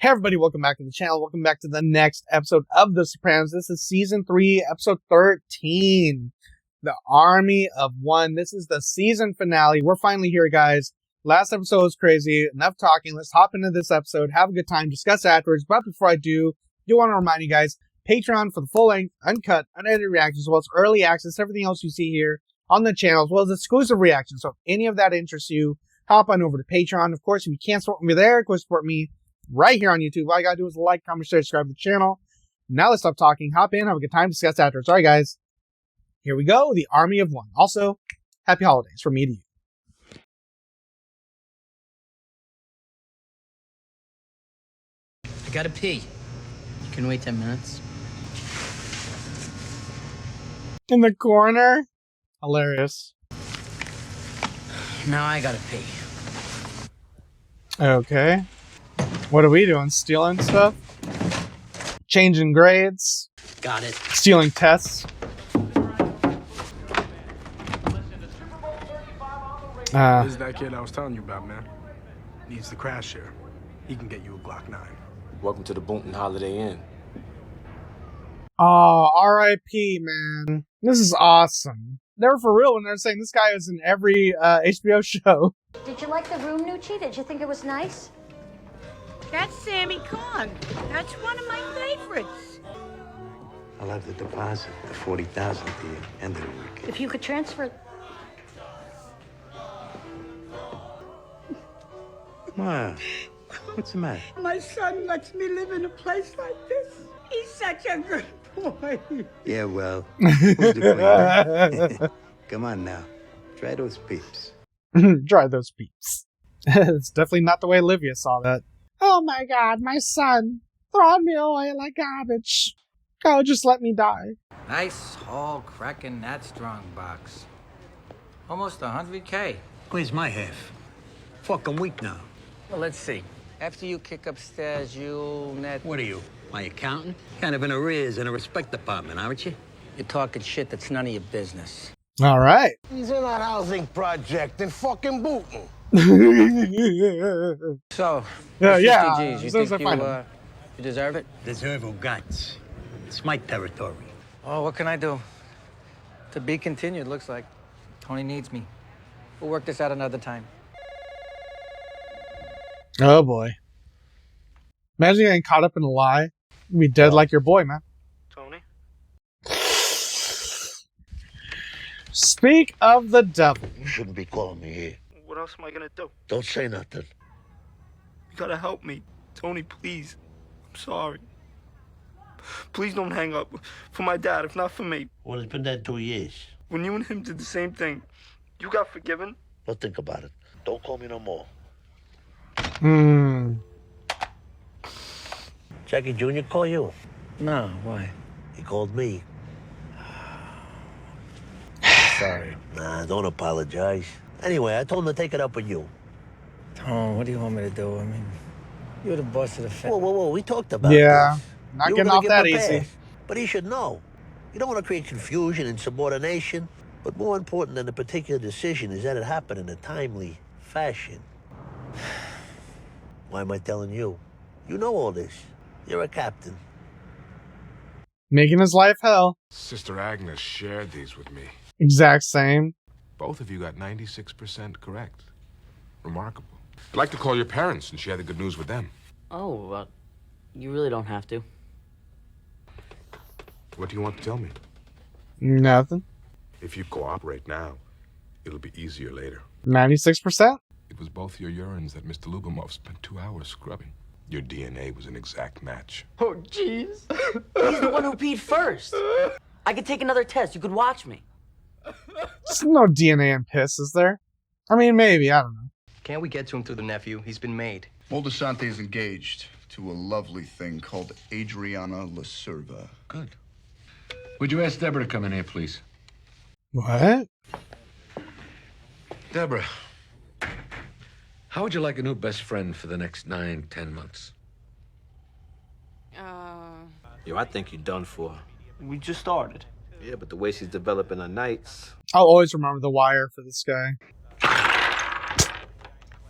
Hey everybody, welcome back to the channel. Welcome back to the next episode of The Sopranos. This is season 3, episode 13. The Army of One. This is the season finale. We're finally here, guys. Last episode was crazy. Enough talking. Let's hop into this episode, have a good time, discuss afterwards. But before I do want to remind you guys, Patreon for the full-length, uncut, unedited reactions, as well as early access, everything else you see here on the channel, as well as exclusive reactions. So if any of that interests you, hop on over to Patreon. Of course, if you can't support me there, go support me right here on YouTube. All you gotta do is like, comment, share, subscribe to the channel. Now let's stop talking, hop in, have a good time, discuss afterwards. All right, guys, here we go. The Army of One. Also, happy holidays from me to you. I gotta pee. You can wait 10 minutes. In the corner, hilarious. Now I gotta pee. Okay. What are we doing? Stealing stuff? Changing grades? Got it. Stealing tests? This is that kid I was telling you about, man. Needs the crash here. He can get you a Glock 9. Welcome to the Boonton Holiday Inn. Oh, R.I.P., man. This is awesome. They were for real when they're saying this guy is in every HBO show. Did you like the room, Nucci? Did you think it was nice? That's Sammy Kong. That's one of my favorites. I'll have the deposit, the 40,000 at the end of the week. If you could transfer... Ma, what's the matter? My son lets me live in a place like this. He's such a good boy. Yeah, well, who's to blame? Come on now, try those peeps. Try those peeps. It's definitely not the way Olivia saw that. Oh my god, my son. Throwing me away like garbage. God, just let me die. Nice haul cracking that strong box. Almost 100K. Where's my half? Fucking week now. Well, let's see. After you kick upstairs, you'll net... What are you, my accountant? Kind of in arrears in a respect department, aren't you? You're talking shit that's none of your business. All right. He's in that housing project in fucking Boonton. So, yeah. 50 G's. You think you deserve it? Deserve who guts. It's my territory. Oh, what can I do? To be continued, looks like. Tony needs me. We'll work this out another time. Oh boy. Imagine getting caught up in a lie. You'd be dead like your boy, man. Tony? Speak of the devil. You shouldn't be calling me here. What else am I gonna do? Don't say nothing. You gotta help me. Tony, please. I'm sorry. Please don't hang up. For my dad, if not for me. Well, it's been dead 2 years. When you and him did the same thing, you got forgiven? Don't think about it. Don't call me no more. Jackie Jr. call you? No, why? He called me. Sorry. Nah, don't apologize. Anyway, I told him to take it up with you. Tom, what do you want me to do? I mean, you're the boss of the family. Whoa, we talked about Yeah, this. not You were getting gonna off give that him a easy. pass. But he should know. You don't want to create confusion and subordination. But more important than the particular decision is that it happened in a timely fashion. Why am I telling you? You know all this. You're a captain. Making his life hell. Sister Agnes shared these with me. Exact same. Both of you got 96% correct. Remarkable. I'd like to call your parents and share the good news with them. Oh, you really don't have to. What do you want to tell me? Nothing. If you cooperate now, it'll be easier later. 96%? It was both your urines that Mr. Lubomov spent 2 hours scrubbing. Your DNA was an exact match. Oh, jeez. He's the one who peed first. I could take another test. You could watch me. There's no DNA in piss, is there? I mean, maybe. I don't know. Can't we get to him through the nephew? He's been made. Moldasante is engaged to a lovely thing called Adriana Lacerva. Good. Would you ask Deborah to come in here, please? What? Deborah, how would you like a new best friend for the next 9-10 months? Yo, I think you're done for. We just started. Yeah, but the way she's developing her nights. I'll always remember The Wire for this guy.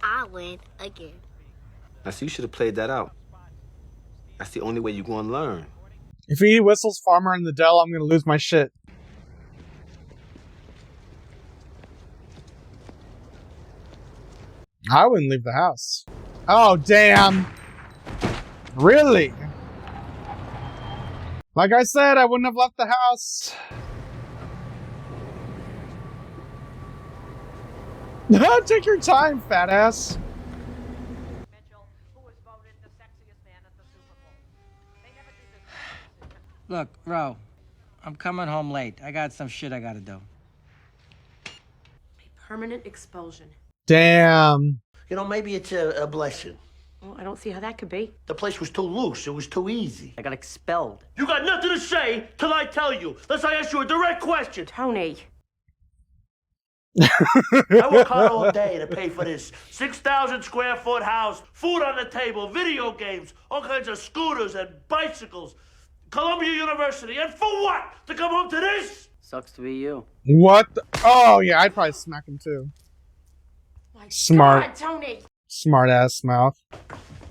I win again. I see you should have played that out. That's the only way you're going to learn. If he whistles Farmer in the Dell, I'm gonna lose my shit. I wouldn't leave the house. Oh, damn. Really? Like I said, I wouldn't have left the house. Take your time, fat ass. Look, Ro, I'm coming home late. I got some shit I gotta do. Permanent expulsion. Damn. You know, maybe it's a blessing. Well, I don't see how that could be. The place was too loose. It was too easy. I got expelled. You got nothing to say till I tell you. Unless I ask you a direct question. Tony. I work hard all day to pay for this 6,000 square foot house, food on the table, video games, all kinds of scooters and bicycles, Columbia University, and for what? To come home to this? Sucks to be you. What? Oh, yeah, I'd probably smack him too. Smart. God, Tony. Smart ass mouth.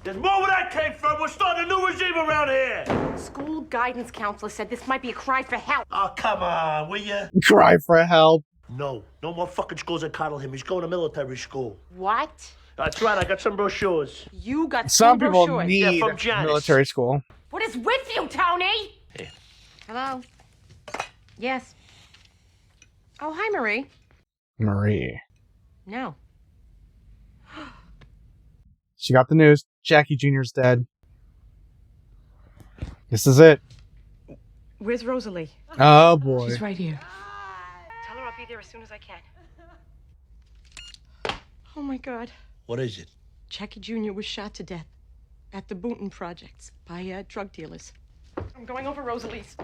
There's more where that came from. We're starting a new regime around here. School guidance counselor said this might be a cry for help. Oh, come on, will you? Cry for help. No more fucking schools that coddle him. He's going to military school. What? That's right, I got some brochures. You got Some school people brochures. need from Janice. military school. What is with you, Tony? Here. Hello? Yes. Oh, hi, Marie. Marie. No. She got the news. Jackie Jr.'s dead. This is it. Where's Rosalie? Oh, boy. She's right here. Tell her I'll be there as soon as I can. Oh, my God. What is it? Jackie Jr. was shot to death at the Boonton Projects by drug dealers. I'm going over Rosalie's.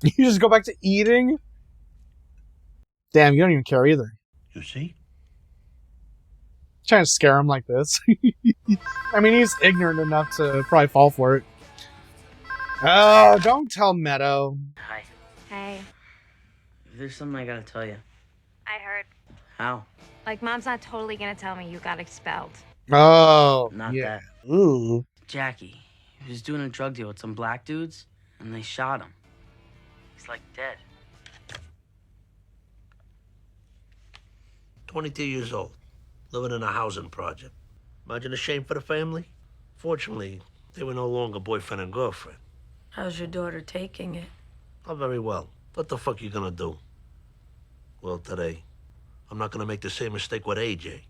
You just go back to eating? Damn, you don't even care either. You see? Trying to scare him like this. I mean, he's ignorant enough to probably fall for it. Oh, don't tell Meadow. Hi. Hey, There's something I gotta tell you. I heard. How? Like, Mom's not totally gonna tell me you got expelled. Oh, Not yeah. that. Ooh. Jackie. He was doing a drug deal with some black dudes, and they shot him. He's like dead. 22 years old, living in a housing project. Imagine a shame for the family. Fortunately, they were no longer boyfriend and girlfriend. How's your daughter taking it? Not very well. What the fuck you gonna do? Well, today, I'm not gonna make the same mistake with AJ.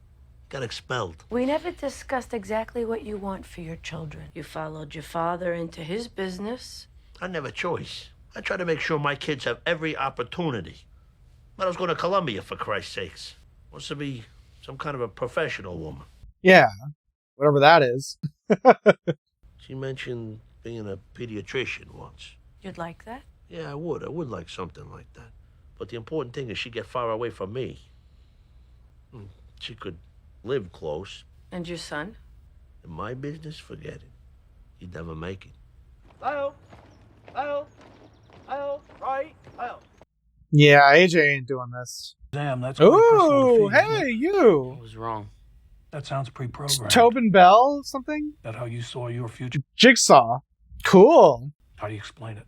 Got expelled. We never discussed exactly what you want for your children. You followed your father into his business. I never choice. I try to make sure my kids have every opportunity. Meadow's going to Columbia, for Christ's sakes. Wants to be some kind of a professional woman. Yeah, whatever that is. She mentioned being a pediatrician once. You'd like that? Yeah, I would. I would like something like that. But the important thing is she get far away from me. She could live close. And your son? In my business, forget it. He'd never make it. Yeah, AJ ain't doing this. Damn, that's Ooh, hey, you. I was wrong. That sounds pre-programmed. Tobin Bell, something? That how you saw your future? Jigsaw. Cool. How do you explain it?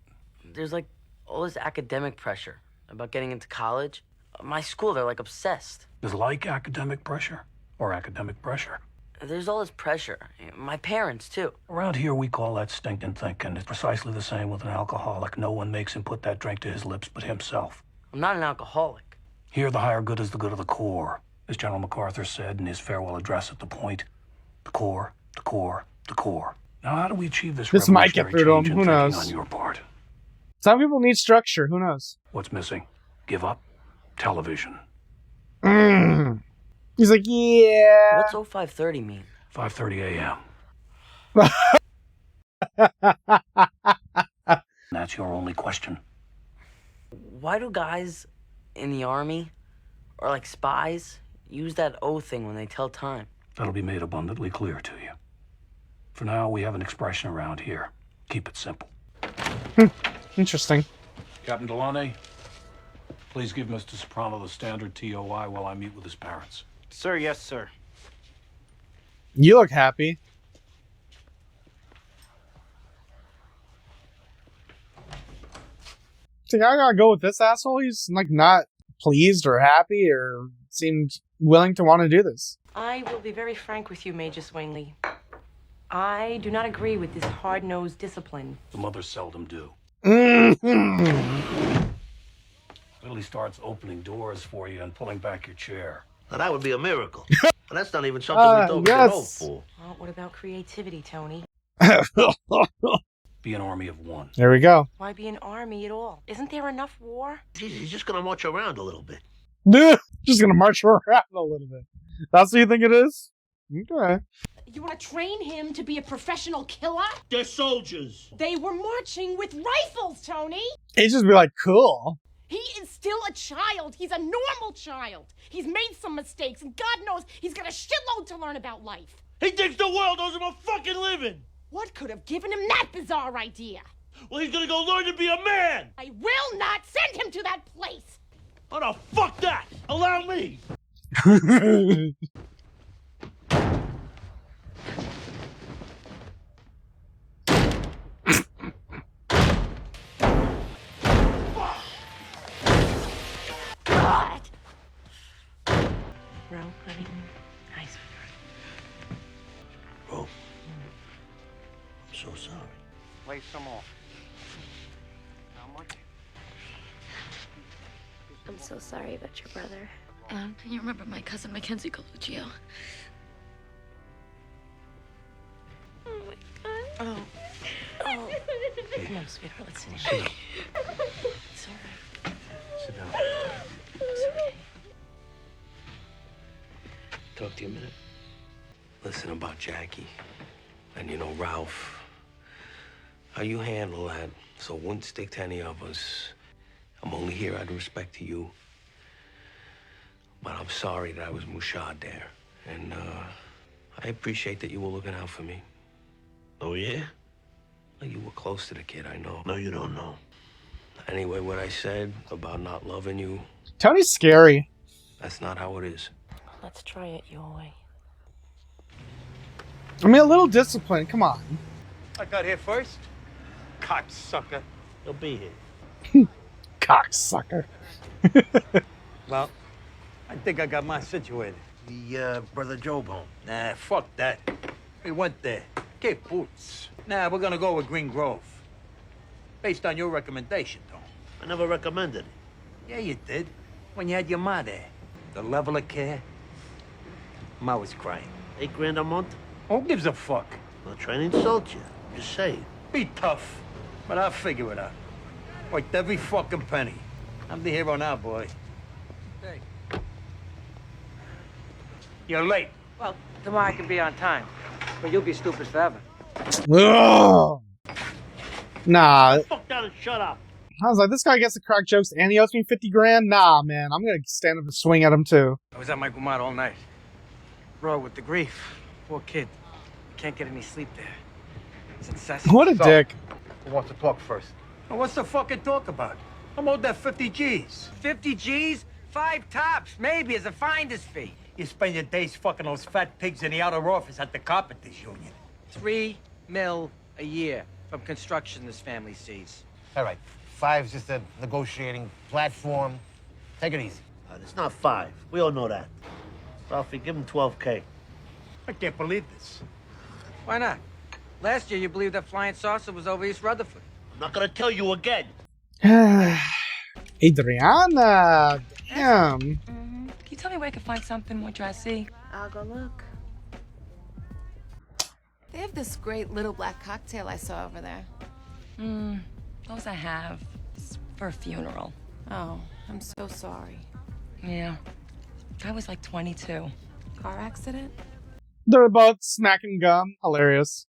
There's like all this academic pressure about getting into college. My school, they're like obsessed. Is like academic pressure or academic pressure? There's all this pressure. My parents, too. Around here, we call that stinking thinking. It's precisely the same with an alcoholic. No one makes him put that drink to his lips but himself. I'm not an alcoholic. Here, the higher good is the good of the core. As General MacArthur said in his farewell address at the point, the core, the core, the core. Now, how do we achieve this Might get through to him. change in Who thinking knows? on your part? Some people need structure. Who knows? What's missing? Give up? Television. He's like, yeah. What's 0530 mean? 5:30 a.m. That's your only question. Why do guys in the army or like spies use that O thing when they tell time? That'll be made abundantly clear to you. For now, we have an expression around here. Keep it simple. Interesting. Captain Delaney, please give Mr. Soprano the standard TOI while I meet with his parents. Sir, yes, sir. You look happy. So I gotta go with this asshole. He's like not pleased or happy or seems willing to want to do this. I will be very frank with you, Major Swingley. I do not agree with this hard-nosed discipline. The mothers seldom do. Mm-hmm. Till he starts opening doors for you and pulling back your chair. Now, that would be a miracle. But that's not even something we thought we could hope for. Well, what about creativity, Tony? Be an army of one. There we go. Why be an army at all? Isn't there enough war? Geez, he's just gonna march around a little bit. Just gonna march around a little bit. That's what you think it is? Okay. You want to train him to be a professional killer? They're soldiers. They were marching with rifles, Tony. He'd just be like, cool. He is still a child. He's a normal child. He's made some mistakes, and God knows he's got a shitload to learn about life. He thinks the world owes him a fucking living. What could have given him that bizarre idea? Well, he's gonna go learn to be a man. I will not send him to that place. Oh, no, fuck that. Allow me. God. Ro, honey. Nice. Bro, I'm so sorry. Play some more. How much? I'm so sorry about your brother. You remember my cousin Mackenzie Coluccio? Oh my God. Oh. Oh. Come on, sweetheart, let's sit down. It's all right. Sit down. It's okay. Talk to you a minute. Listen about Jackie. And you know, Ralph. How you handle that, so it wouldn't stick to any of us. I'm only here out of respect to you. But I'm sorry that I was Mushad there. And, I appreciate that you were looking out for me. Oh, yeah? Well, you were close to the kid, I know. No, you don't know. Anyway, what I said about not loving you, Tony's scary. that's not how it is. Let's try it your way. I mean, a little discipline. Come on. I got here first. Cocksucker. He'll be here. Cocksucker. Well, I think I got mine situated. The, Brother Job home. Nah, fuck that. We went there. Get boots. Nah, we're gonna go with Green Grove. Based on your recommendation, Tom. I never recommended it. Yeah, you did. When you had your ma there. The level of care. Ma was crying. $8 grand a month? Who gives a fuck? Not trying to insult you. Just saying. Be tough. But I'll figure it out. Worked every fucking penny. I'm the hero now, boy. Hey. You're late. Well, tomorrow I can be on time. But you'll be stupid forever. Ugh. Nah. Fuck down and shut up. I was like, this guy gets to crack jokes and he owes me 50 grand? Nah, man. I'm gonna stand up and swing at him too. I was at my Gumad all night. Bro, with the grief. Poor kid. Can't get any sleep there. It's incessant. What a dick. Who wants to talk first? Well, what's the fucking talk about? I'm owed that 50 G's. 50 G's? 5 tops, maybe, as a finder's fee. You spend your days fucking those fat pigs in the outer office at the Carpenters Union. $3 million a year from construction this family sees. All right, 5's just a negotiating platform. Take it easy. It's not 5. We all know that. Ralphie, give him 12K. I can't believe this. Why not? Last year you believed that flying saucer was over East Rutherford. I'm not gonna tell you again. Adriana. Damn. Can you tell me where I can find something more dressy? I'll go look. They have this great little black cocktail I saw over there. Those I have. It's for a funeral. Oh, I'm so sorry. Yeah. I was like 22. Car accident? They're both smacking gum. Hilarious.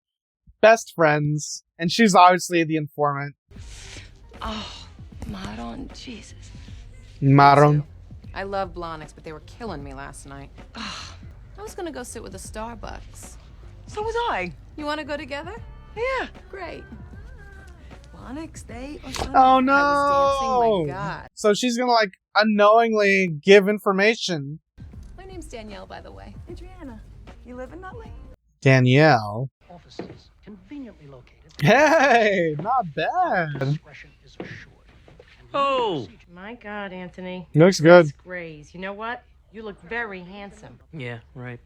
Best friends. And she's obviously the informant. Oh, Maron, Jesus. Maron. I love Blahniks, but they were killing me last night. I was gonna go sit with the Starbucks. So was I. You wanna go together? Yeah. Great. Blahniks, they or something? Oh no! I was dancing, my God. So she's gonna like unknowingly give information. My name's Danielle, by the way. Adriana. You live in Nutley? Danielle. Offices conveniently located. Hey, not bad. Oh! My God, Anthony. Looks good. Disgrace. You know what? You look very handsome. Yeah, right.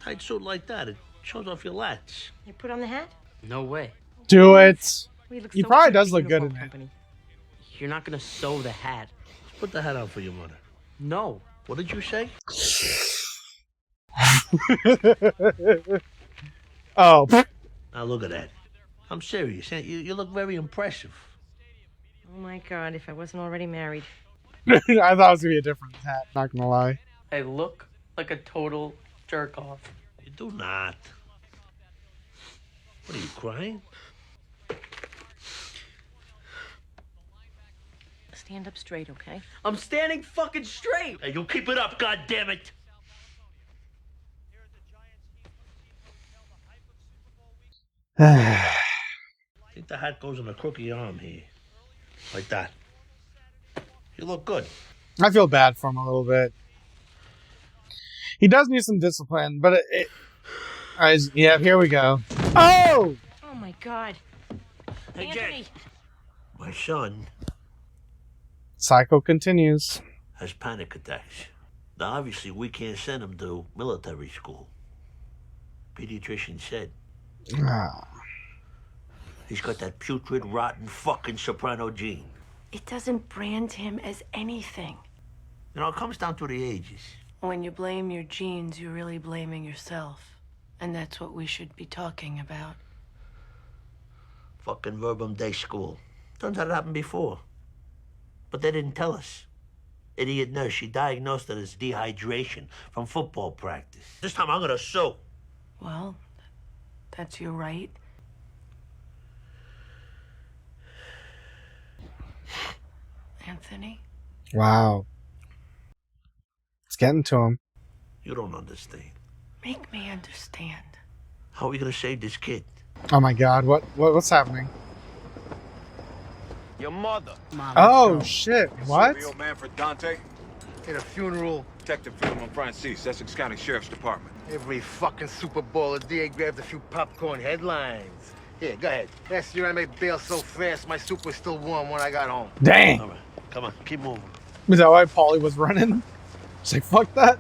Tight suit like that, it shows off your lats. You put on the hat? No way. Do it. We look He so probably cute does in look good in uniform it. company. You're not gonna sew the hat. Put the hat on for your mother. No. What did you say? Oh. Now look at that. I'm serious. You look very impressive. Oh my God, if I wasn't already married. I thought it was gonna be a different hat, not gonna lie. I look like a total jerk off. You do not. What are you, crying? Stand up straight, okay? I'm standing fucking straight. Hey, you keep it up, goddammit. I think the hat goes on the crook of your arm here. Like that. You look good. I feel bad for him a little bit. He does need some discipline, but yeah, here we go. Oh! Oh my God. Hey, Anthony! Jack. My son Psycho continues. has panic attacks. Now, obviously, we can't send him to military school. Pediatrician said. Ah. He's got that putrid, rotten, fucking soprano gene. It doesn't brand him as anything. You know, it comes down to the ages. When you blame your genes, you're really blaming yourself. And that's what we should be talking about. Fucking verbum day school. Turns out it happened before. But they didn't tell us. Idiot nurse, she diagnosed it as dehydration from football practice. This time I'm gonna sue. Well, that's your right. Anthony? Wow. It's getting to him. You don't understand. Make me understand. How are we gonna save this kid? Oh my God, what's happening? Your mother. Oh shit, what? The old man for Dante? At a funeral. Detective Philemon Francis, Essex County Sheriff's Department. Every fucking Super Bowl, a DA grabbed a few popcorn headlines. Here, go ahead. Last year I made bail so fast, my soup was still warm when I got home. Dang. All right, come on, keep moving. Is that why Paulie was running? She's like, fuck that.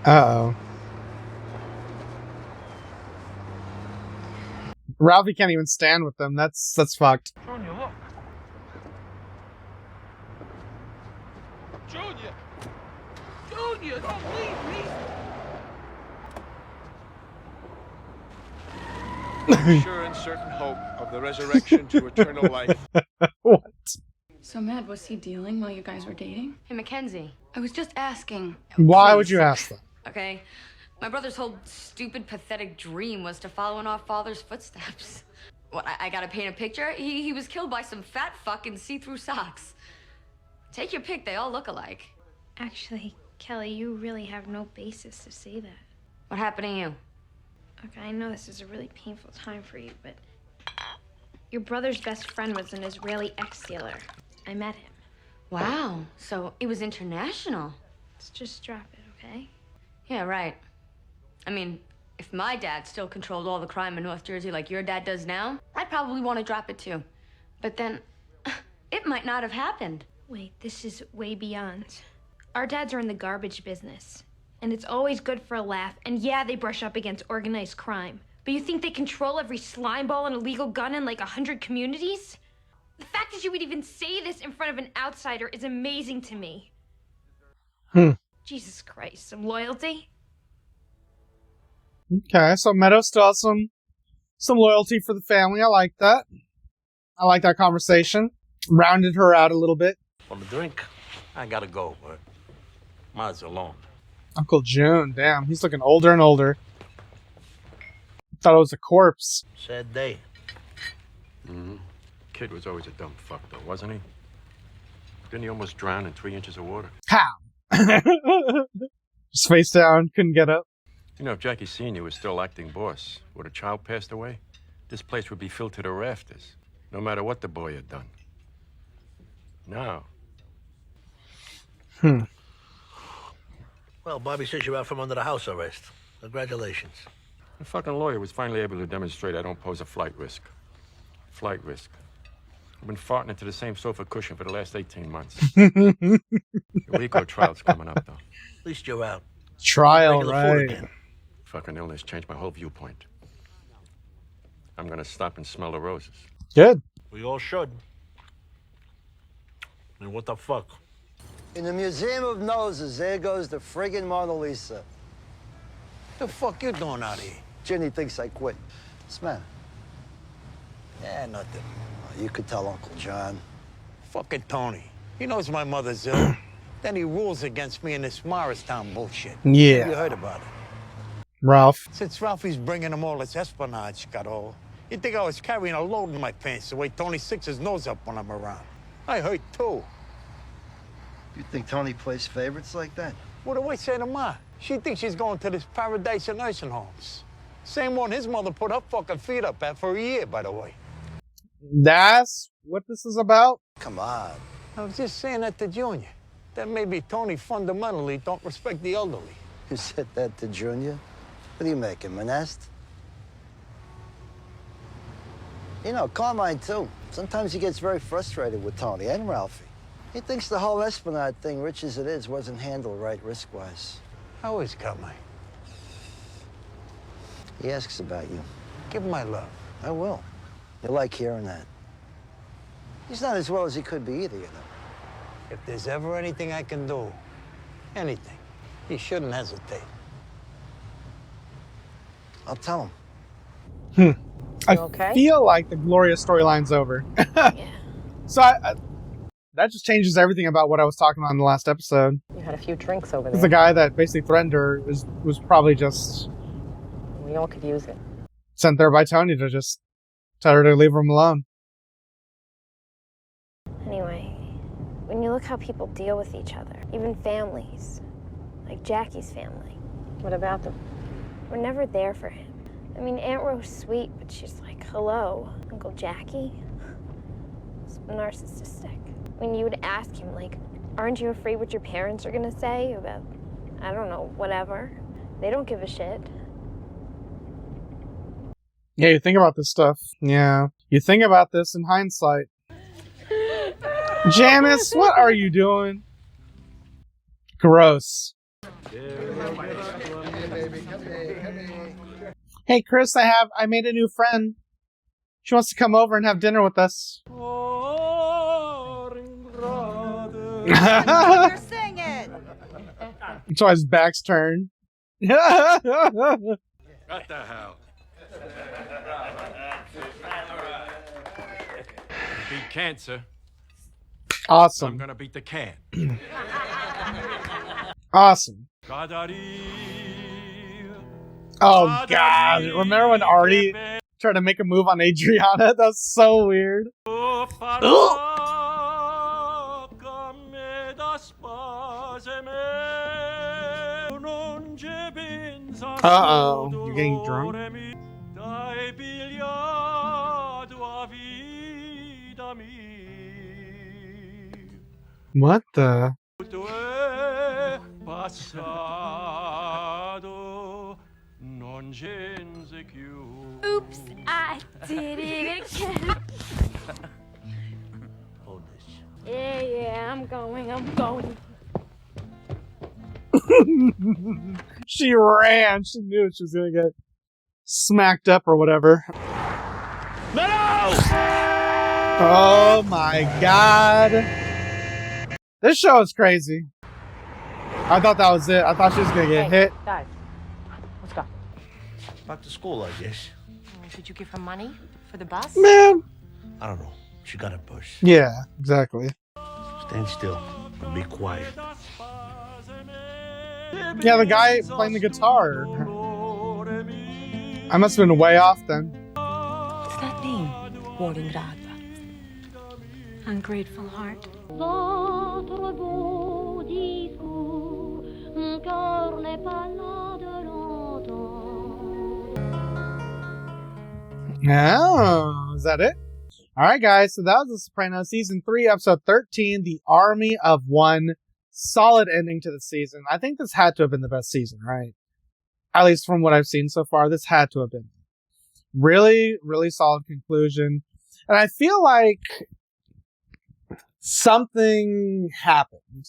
Uh-oh. Ralphie can't even stand with them. That's fucked. Junior, look. Junior! Junior, don't leave me! Sure and certain hope of the resurrection to eternal life. What? So, Matt, was he dealing while you guys were dating? Hey, Mackenzie. I was just asking. Why would you ask that? Okay. My brother's whole stupid, pathetic dream was to follow in our father's footsteps. What, I gotta paint a picture? He was killed by some fat fuck in see-through socks. Take your pick, they all look alike. Actually, Kelly, you really have no basis to say that. What happened to you? Okay, I know this is a really painful time for you, but your brother's best friend was an Israeli ex-dealer. I met him. Wow, so it was international. Let's just drop it, okay? Yeah, right. I mean, if my dad still controlled all the crime in North Jersey like your dad does now, I'd probably want to drop it too. But then, it might not have happened. Wait, this is way beyond. Our dads are in the garbage business. And it's always good for a laugh. And yeah, they brush up against organized crime. But you think they control every slime ball and illegal gun in like 100 communities? The fact that you would even say this in front of an outsider is amazing to me. Jesus Christ, some loyalty? Okay, so Meadow still has some loyalty for the family. I like that. I like that conversation. Rounded her out a little bit. On the drink, I gotta go, but mine's alone. Uncle June, damn, he's looking older and older. Thought it was a corpse. Sad day. Mm-hmm. Kid was always a dumb fuck, though, wasn't he? Didn't he almost drown in 3 inches of water? How? Just face down, couldn't get up. You know, if Jackie Sr. was still acting boss, would a child passed away, this place would be filled to the rafters, no matter what the boy had done. Now. Well, Bobby says you're out from under the house arrest. Congratulations. The fucking lawyer was finally able to demonstrate I don't pose a flight risk. Flight risk. I've been farting into the same sofa cushion for the last 18 months. The RICO trial's coming up, though. At least you're out. Trial, Regular food right. again. Fucking illness changed my whole viewpoint. I'm gonna stop and smell the roses. Good. We all should. I mean, what the fuck? In the Museum of Noses, there goes the friggin' Mona Lisa. The fuck you doing out here? Ginny thinks I quit. What's the matter? Yeah, nothing. Oh, you could tell Uncle John. Fucking Tony. He knows my mother's ill. Then he rules against me in this Morristown bullshit. Yeah. You heard about it. Ralph. Since Ralphie's bringing him all this espionage, Caro, you'd think I was carrying a load in my pants the way Tony sticks his nose up when I'm around. I hurt, too. You think Tony plays favorites like that? What do I say to Ma? She thinks she's going to this paradise of nursing homes. Same one his mother put her fucking feet up at for a year, by the way. That's what this is about? Come on. I was just saying that to Junior. That maybe Tony fundamentally don't respect the elderly. You said that to Junior? What are you making, a nest? You know, Carmine, too. Sometimes he gets very frustrated with Tony and Ralphie. He thinks the whole Esplanade thing, rich as it is, wasn't handled right risk-wise. How is Carmine? He asks about you. Give him my love. I will. You like hearing that. He's not as well as he could be either, you know. If there's ever anything I can do, anything, he shouldn't hesitate. I'll tell him. I okay? feel like the Gloria storyline's over. Yeah. So that just changes everything about what I was talking about in the last episode. You had a few drinks over Because there. the guy that basically threatened her was probably just We all could use it. sent there by Tony to just tell her to leave him alone. Anyway, when you look how people deal with each other, even families, like Jackie's family. What about them? We're never there for him. I mean, Aunt Rose's sweet, but she's like, hello, Uncle Jackie? It's narcissistic. When you would ask him, like, aren't you afraid what your parents are gonna say about, I don't know, whatever? They don't give a shit. Yeah, you think about this stuff. Yeah. You think about this in hindsight. Janice, what are you doing? Gross. Hey, Chris, I made a new friend. She wants to come over and have dinner with us. You're singing. It's why his back's turned. What the hell? Beat cancer. Awesome. I'm gonna beat the can. Awesome. Oh, God. Remember when Artie tried to make a move on Adriana? That's so weird. Uh-oh. You're getting drunk? What the? Oops, I did it again. Yeah, I'm going. She ran. She knew she was gonna get smacked up or whatever. No! Oh my God. This show is crazy. I thought that was it. I thought she was gonna get hit. Guys, let's go. Back to school, I guess. Did you give her money for the bus? Man. I don't know. She got a purse. Yeah, exactly. Stand still and be quiet. Yeah, the guy playing the guitar. I must have been way off then. What's that mean? Warningrad. Ungrateful heart. Votre beau discours, mon cœur n'est pas là de l'entendre. Oh, is that it? Alright guys, so that was The Sopranos Season 3, Episode 13, The Army of One. solid ending to the season. I think this had to have been the best season, right? At least from what I've seen so far, this had to have been. Really, really solid conclusion. And I feel like something happened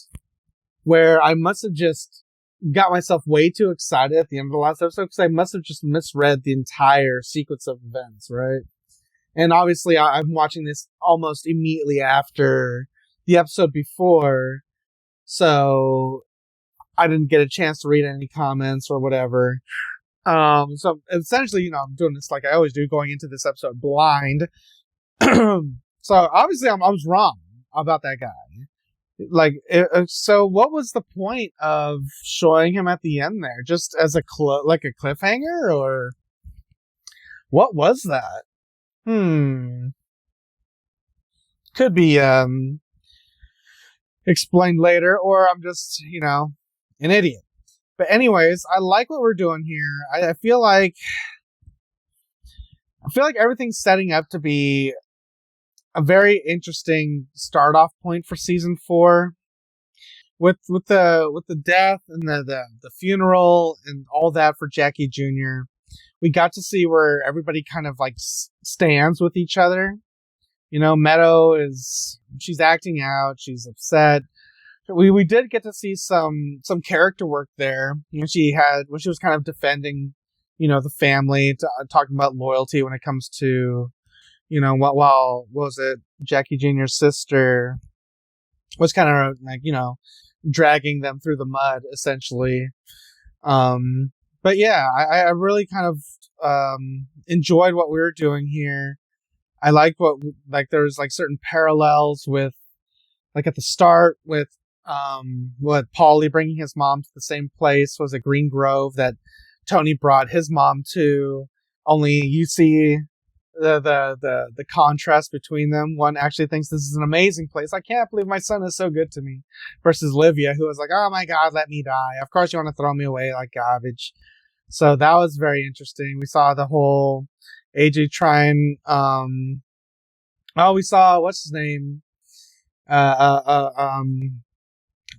where I must have just got myself way too excited at the end of the last episode because I must have just misread the entire sequence of events, right? And obviously I'm watching this almost immediately after the episode before, so I didn't get a chance to read any comments or whatever. So essentially, I'm doing this like I always do, going into this episode blind. So obviously I was wrong about that guy. So what was the point of showing him at the end there? Just as a cliffhanger, or what was that? Could be explained later, or I'm just, an idiot. But anyways, I like what we're doing here. I feel like everything's setting up to be a very interesting start off point for season 4, with the death and the funeral and all that for Jackie Jr. We got to see where everybody kind of like stands with each other. Meadow she's acting out, she's upset. We did get to see some character work there when she was kind of defending, the family, talking about loyalty when it comes to, what was it? Jackie Jr.'s sister was kind of like, dragging them through the mud, essentially. But yeah, I really kind of enjoyed what we were doing here. I like there's like certain parallels with, like at the start with Paulie bringing his mom to the same place, was a Green Grove that Tony brought his mom to. Only you see the contrast between them. One actually thinks this is an amazing place. I can't believe my son is so good to me. Versus Livia, who was like, oh my God, let me die. Of course you want to throw me away like garbage. So that was very interesting. We saw the whole AJ trying, we saw, what's his name?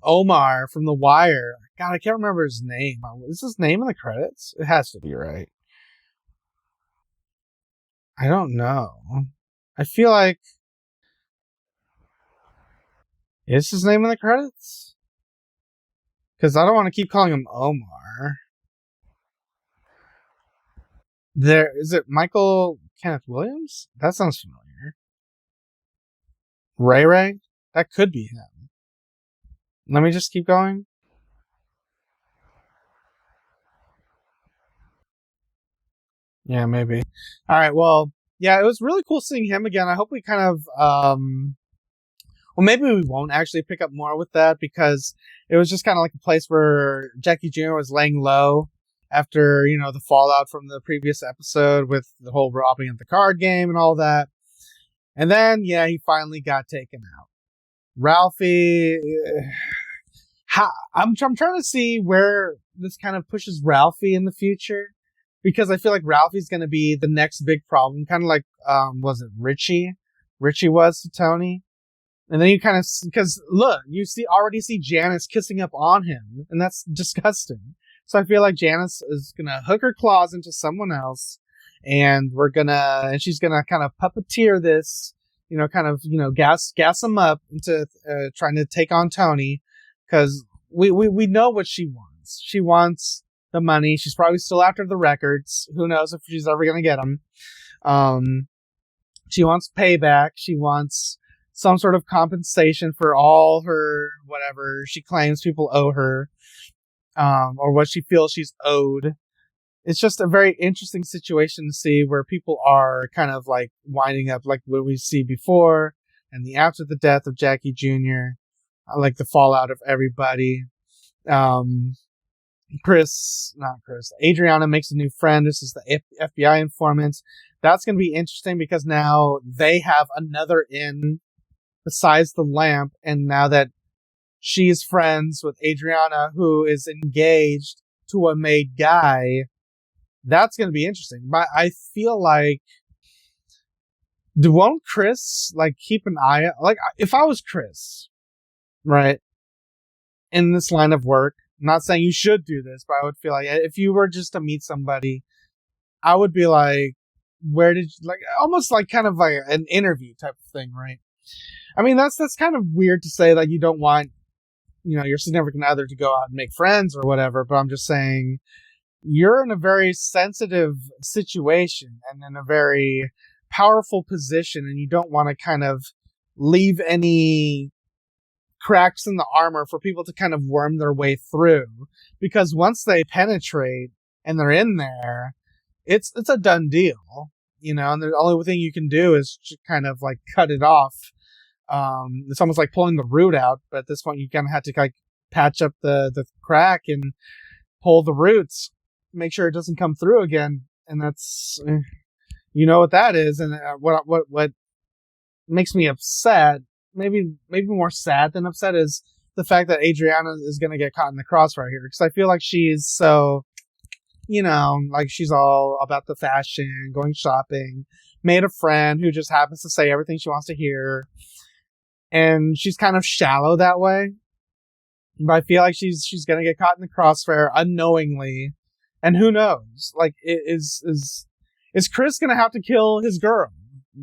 Omar from The Wire. God, I can't remember his name. Is his name in the credits? It has to be, right? I don't know. I feel like... Is his name in the credits? Because I don't want to keep calling him Omar. Is it Michael Kenneth Williams? That sounds familiar. Ray Ray? That could be him. Let me just keep going. Yeah, maybe. All right, well, yeah, it was really cool seeing him again. I hope we kind of, maybe we won't actually pick up more with that, because it was just kind of like a place where Jackie Jr. was laying low after, the fallout from the previous episode with the whole robbing of the card game and all that. And then, yeah, he finally got taken out. Ralphie... I'm trying to see where this kind of pushes Ralphie in the future, because I feel like Ralphie's going to be the next big problem, kind of like was it Richie was to Tony. And then you kind of, because look, you already see Janice kissing up on him, and that's disgusting. So I feel like Janice is going to hook her claws into someone else, and she's going to kind of puppeteer this, gas him up into trying to take on Tony. Because we know what she wants. She wants the money. She's probably still after the records. Who knows if she's ever going to get them. She wants payback. She wants some sort of compensation for all her whatever she claims people owe her, or what she feels she's owed. It's just a very interesting situation to see where people are kind of like winding up like what we see before and the after the death of Jackie Jr., like the fallout of everybody. Adriana makes a new friend. This is the FBI informant. That's going to be interesting because now they have another in besides the lamp. And now that she's friends with Adriana, who is engaged to a made guy, that's going to be interesting. But I feel like, won't Chris like keep an eye out? Like if I was Chris, right? in this line of work. I'm not saying you should do this, but I would feel like if you were just to meet somebody, I would be like, where did you, like, almost like kind of like an interview type of thing, right? I mean, that's kind of weird to say that you don't want, your significant other to go out and make friends or whatever, but I'm just saying you're in a very sensitive situation and in a very powerful position, and you don't want to kind of leave any cracks in the armor for people to kind of worm their way through, because once they penetrate and they're in there, it's a done deal, and the only thing you can do is kind of like cut it off. It's almost like pulling the root out, but at this point you kind of have to like patch up the crack and pull the roots, make sure it doesn't come through again. And that's, what that is. And what makes me upset, maybe more sad than upset, is the fact that Adriana is going to get caught in the crossfire here. Because I feel like she's so, like she's all about the fashion, going shopping, made a friend who just happens to say everything she wants to hear. And she's kind of shallow that way. But I feel like she's going to get caught in the crossfire unknowingly. And who knows? Like, is Chris going to have to kill his girl?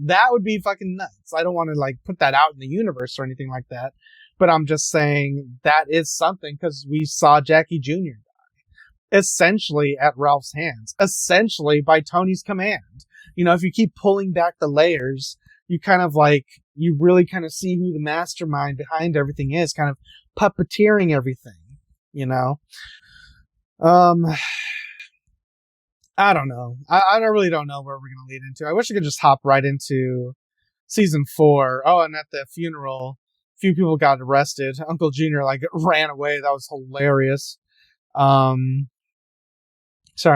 That would be fucking nuts. I don't want to like put that out in the universe or anything like that. But I'm just saying that is something, because we saw Jackie Jr. die. Essentially at Ralph's hands. Essentially by Tony's command. If you keep pulling back the layers, you kind of like, you really kind of see who the mastermind behind everything is, kind of puppeteering everything, I don't know. I really don't know where we're going to lead into. I wish I could just hop right into season 4. Oh, and at the funeral, a few people got arrested. Uncle Junior like ran away. That was hilarious. Sorry,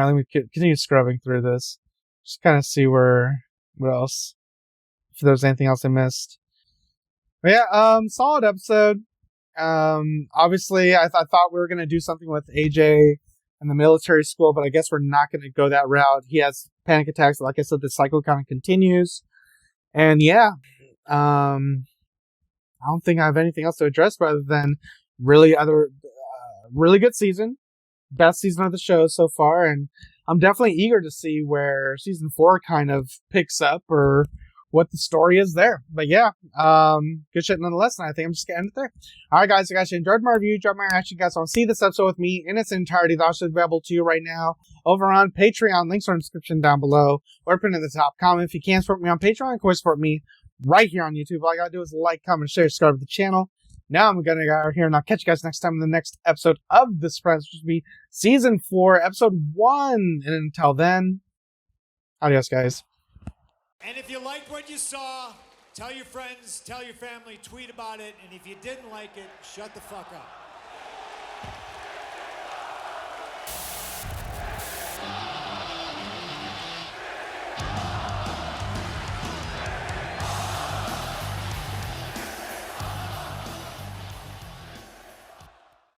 let me continue scrubbing through this. Just kind of see what else, if there's anything else I missed. But yeah, solid episode. Obviously I thought we were going to do something with AJ and the military school, but I guess we're not going to go that route. He has panic attacks. Like I said, the cycle kind of continues. And yeah, I don't think I have anything else to address rather than really good season. Best season of the show so far. And I'm definitely eager to see where season 4 kind of picks up or what the story is there. But yeah, good shit nonetheless, and I think I'm just gonna end it there. Alright guys, if you enjoyed my review, drop my reaction. You guys want to see this episode with me in its entirety, that's available to you right now over on Patreon. Links are in the description down below, or pinned in the top comment. If you can't support me on Patreon, of course support me right here on YouTube. All I gotta do is like, comment, share, subscribe to the channel. Now I'm gonna go out here and I'll catch you guys next time in the next episode of The Sopranos, which will be season 4, episode 1. And until then, adios guys. And if you liked what you saw, tell your friends, tell your family, tweet about it. And if you didn't like it, shut the fuck up.